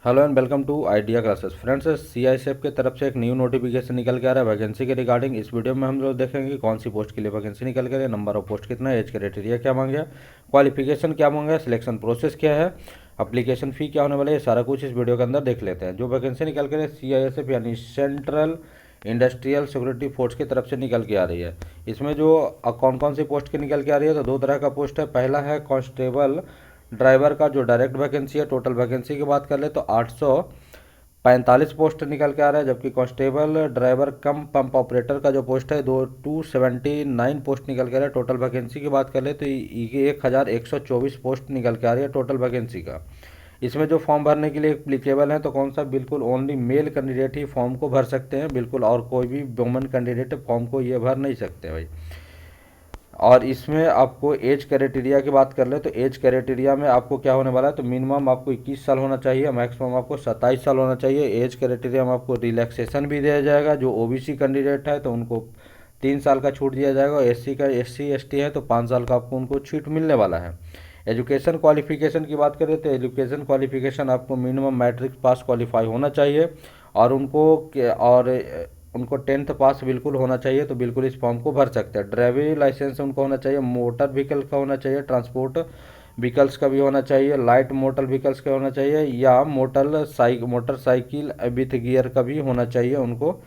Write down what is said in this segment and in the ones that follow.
Hello and welcome to idea classes. Friends, CISF की तरफ से एक न्यू नोटिफिकेशन निकल के आ रहा है वैकेंसी के रिगार्डिंग। इस वीडियो में हम लोग देखेंगे कि कौन सी पोस्ट के लिए वैकेंसी निकल के आ रही है, नंबर ऑफ पोस्ट कितना है, एज क्राइटेरिया क्या मांगे, क्वालिफिकेशन क्या मांगा, सिलेक्शन प्रोसेस क्या है, एप्लीकेशन फ़ी क्या होने वाला है, ये सारा कुछ इस वीडियो के अंदर देख लेते हैं। जो वैकेंसी निकल के सीआईएसएफ यानी सेंट्रल इंडस्ट्रियल सिक्योरिटी फोर्स की तरफ से निकल के आ रही है। इसमें जो कौन कौन सी पोस्ट की निकल के आ रही है, तो दो तरह का पोस्ट है। पहला है कांस्टेबल ड्राइवर का, जो डायरेक्ट वैकेंसी है। टोटल वैकेंसी की बात कर ले तो 845 पोस्ट निकल के आ रहा है, जबकि कांस्टेबल ड्राइवर कम पंप ऑपरेटर का जो पोस्ट है 279 पोस्ट निकल के आ रहा है। टोटल वैकेंसी की बात कर ले तो 1124 पोस्ट निकल के आ रही है टोटल वैकेंसी का। इसमें जो फॉर्म भरने के लिए एप्लीकेबल है तो कौन सा, बिल्कुल ओनली मेल कैंडिडेट ही फॉर्म को भर सकते हैं, बिल्कुल, और कोई भी वुमन कैंडिडेट फॉर्म को ये भर नहीं सकते भाई। और इसमें आपको एज क्राइटेरिया की बात कर ले तो एज क्राइटेरिया में आपको क्या होने वाला है, तो मिनिमम आपको 21 साल होना चाहिए, मैक्सिमम आपको 27 साल होना चाहिए। एज क्राइटेरिया में आपको रिलैक्सेशन भी दिया जाएगा। जो ओबीसी कैंडिडेट है तो उनको 3 साल का छूट दिया जाएगा, एससी का एससी एसटी है तो 5 साल का आपको उनको छूट मिलने वाला है। एजुकेशन क्वालिफिकेशन की बात करें तो एजुकेशन क्वालिफिकेशन आपको मिनिमम मैट्रिक पास क्वालिफाई होना चाहिए, और उनको 10th पास बिल्कुल होना चाहिए, तो बिल्कुल इस फॉर्म को भर सकते हैं। ड्राइविंग लाइसेंस उनको होना चाहिए, मोटर व्हीकल का होना चाहिए, ट्रांसपोर्ट व्हीकल्स का भी होना चाहिए, लाइट मोटर व्हीकल्स का होना चाहिए, या मोटरसाइकिल विथ गियर का भी होना चाहिए। उनको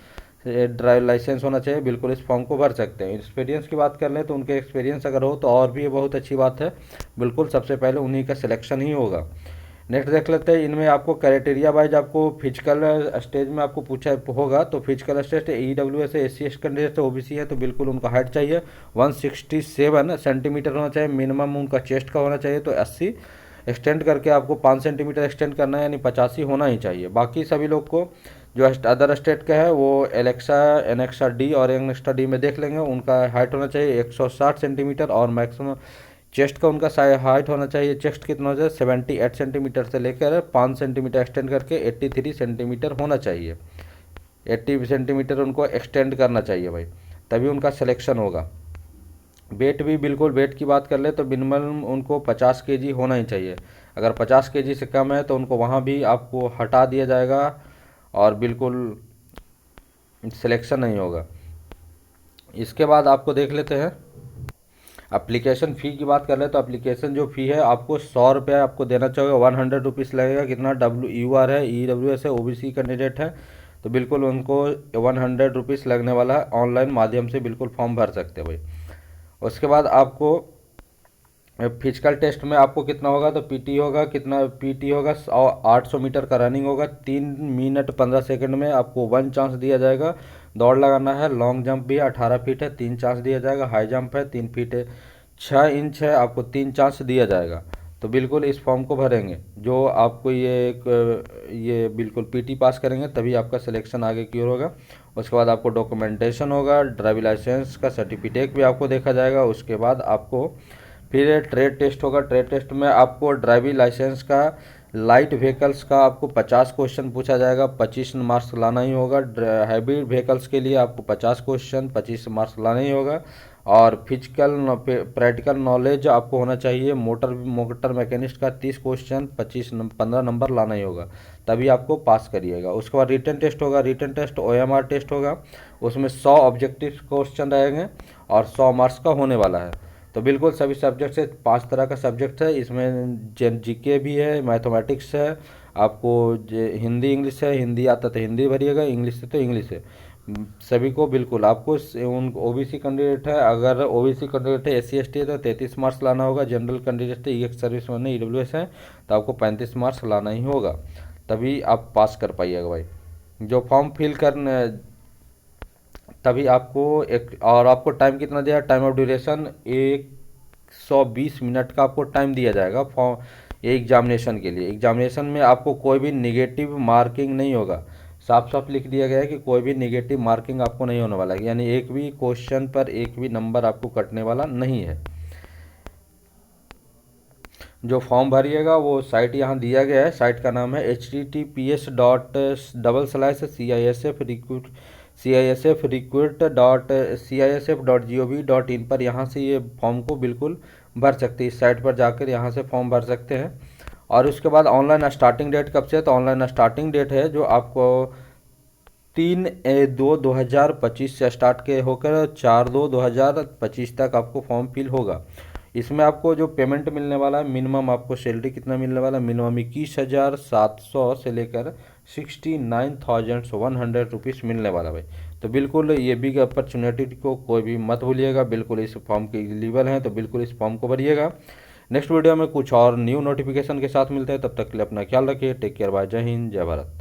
ड्राइव लाइसेंस होना चाहिए, बिल्कुल इस फॉर्म को भर सकते हैं। एक्सपीरियंस की बात कर लें तो उनके एक्सपीरियंस अगर हो तो और भी ये बहुत अच्छी बात है, बिल्कुल सबसे पहले उन्हीं का सिलेक्शन ही होगा। नेक्स्ट देख लेते हैं, इनमें आपको क्राइटेरिया वाइज आपको फिजिकल स्टेज में आपको पूछा होगा, तो फिजिकल स्टेज EWS है, SC एस कैंडिडेट है, OBC है तो बिल्कुल उनका हाइट चाहिए 167 सेंटीमीटर होना चाहिए। मिनिमम उनका चेस्ट का होना चाहिए तो 80 एक्सटेंड करके आपको 5 सेंटीमीटर एक्सटेंड करना है, यानी 85 होना ही चाहिए। बाकी सभी लोग को जो अदर स्टेट का है वो एनेक्सा डी और एनेक्सा डी में देख लेंगे, उनका हाइट होना चाहिए 160 सेंटीमीटर, और मैक्सिमम चेस्ट का उनका हाइट होना चाहिए, चेस्ट कितना हो जाए 78 सेंटीमीटर से लेकर 5 सेंटीमीटर एक्सटेंड करके 83 सेंटीमीटर होना चाहिए। 80 सेंटीमीटर उनको एक्सटेंड करना चाहिए भाई, तभी उनका सिलेक्शन होगा। वेट भी बिल्कुल, वेट की बात कर ले तो मिनिमम उनको 50 केजी होना ही चाहिए। अगर 50 केजी से कम है तो उनको वहाँ भी आपको हटा दिया जाएगा और बिल्कुल सिलेक्शन नहीं होगा। इसके बाद आपको देख लेते हैं एप्लीकेशन फ़ी की बात कर ले तो एप्लीकेशन जो फ़ी है आपको 100 रुपये आपको देना चाहिए, 100 रुपीज़ लगेगा। कितना, WUR है, EWS है, OBC कैंडिडेट है तो बिल्कुल उनको 100 रुपीज़ लगने वाला है। ऑनलाइन माध्यम से बिल्कुल फॉर्म भर सकते हैं भाई। उसके बाद आपको फिजिकल टेस्ट में आपको कितना होगा, तो पीटी होगा, कितना पीटी होगा, 800 मीटर का रनिंग होगा, 3 मिनट 15 सेकंड में आपको 1 चांस दिया जाएगा। दौड़ लगाना है, लॉन्ग जंप भी है 18 फीट है 3 चांस दिया जाएगा, हाई जंप है 3 फीट है 6 इंच है, आपको 3 चांस दिया जाएगा। तो बिल्कुल इस फॉर्म को भरेंगे, जो आपको ये बिल्कुल पीटी पास करेंगे तभी आपका सिलेक्शन आगे की ओर होगा। उसके बाद आपको डॉक्यूमेंटेशन होगा, ड्राइविंग लाइसेंस का सर्टिफिकेट भी आपको देखा जाएगा। उसके बाद आपको फिर ट्रेड टेस्ट होगा। ट्रेड टेस्ट में आपको ड्राइविंग लाइसेंस का, लाइट व्हीकल्स का आपको 50 क्वेश्चन पूछा जाएगा, 25 मार्क्स लाना ही होगा। हैवी व्हीकल्स के लिए आपको 50 क्वेश्चन 25 मार्क्स लाना ही होगा। और फिजिकल प्रैक्टिकल नॉलेज आपको होना चाहिए, मोटर मैकेनिस्ट का 30 क्वेश्चन 15 नंबर लाना ही होगा, तभी आपको पास करिएगा। उसके बाद रिटन टेस्ट होगा। रिटन टेस्ट OMR टेस्ट होगा, उसमें 100 ऑब्जेक्टिव क्वेश्चन रहेंगे और 100 मार्क्स का होने वाला है। तो बिल्कुल सभी सब्जेक्ट से 5 तरह का सब्जेक्ट है इसमें, जीके भी है, मैथमेटिक्स है, आपको हिंदी इंग्लिश है, हिंदी आता तो हिंदी भरिएगा, इंग्लिश से तो इंग्लिश है। सभी को बिल्कुल आपको उन OBC कैंडिडेट है, अगर OBC कैंडिडेट है, SC ST है तो 33 मार्क्स लाना होगा। जनरल कैंडिडेट है, एक्स सर्विस मैन है, EWS है तो आपको 35 मार्क्स लाना ही होगा, तभी आप पास कर पाइएगा भाई। जो फॉर्म फिल करने तभी आपको एक, और आपको टाइम कितना दिया, टाइम ऑफ ड्यूरेशन 120 मिनट का आपको टाइम दिया जाएगा फॉर्म एग्जामिनेशन के लिए। एग्जामिनेशन में आपको कोई भी निगेटिव मार्किंग नहीं होगा, साफ साफ लिख दिया गया है कि कोई भी निगेटिव मार्किंग आपको नहीं होने वाला है, यानी एक भी क्वेश्चन पर एक भी नंबर आपको कटने वाला नहीं है। जो फॉर्म भरिएगा वो साइट यहाँ दिया गया है, साइट का नाम है https://CISF recruit.CISF.gov.in पर यहाँ से ये फॉर्म को बिल्कुल भर सकते हैं। इस साइट पर जाकर यहाँ से फॉर्म भर सकते हैं और उसके बाद ऑनलाइन स्टार्टिंग डेट कब से है, तो ऑनलाइन स्टार्टिंग डेट है जो आपको 3/2/2025 से स्टार्ट के होकर 4/2/2025 तक आपको फॉर्म फिल होगा। इसमें आपको जो पेमेंट मिलने वाला है, मिनिमम आपको सैलरी कितना मिलने वाला है, मिनिमम 21,700 से लेकर 69,100 रुपीज़ मिलने वाला भाई। तो बिल्कुल ये बिग अपॉर्चुनिटी को कोई भी मत भूलिएगा, बिल्कुल इस फॉर्म के एलिजिबल हैं तो बिल्कुल इस फॉर्म को भरिएगा। नेक्स्ट वीडियो में कुछ और न्यू नोटिफिकेशन के साथ मिलते हैं, तब तक के लिए अपना ख्याल रखिए। टेक केयर, बाय, जय हिंद, जय भारत।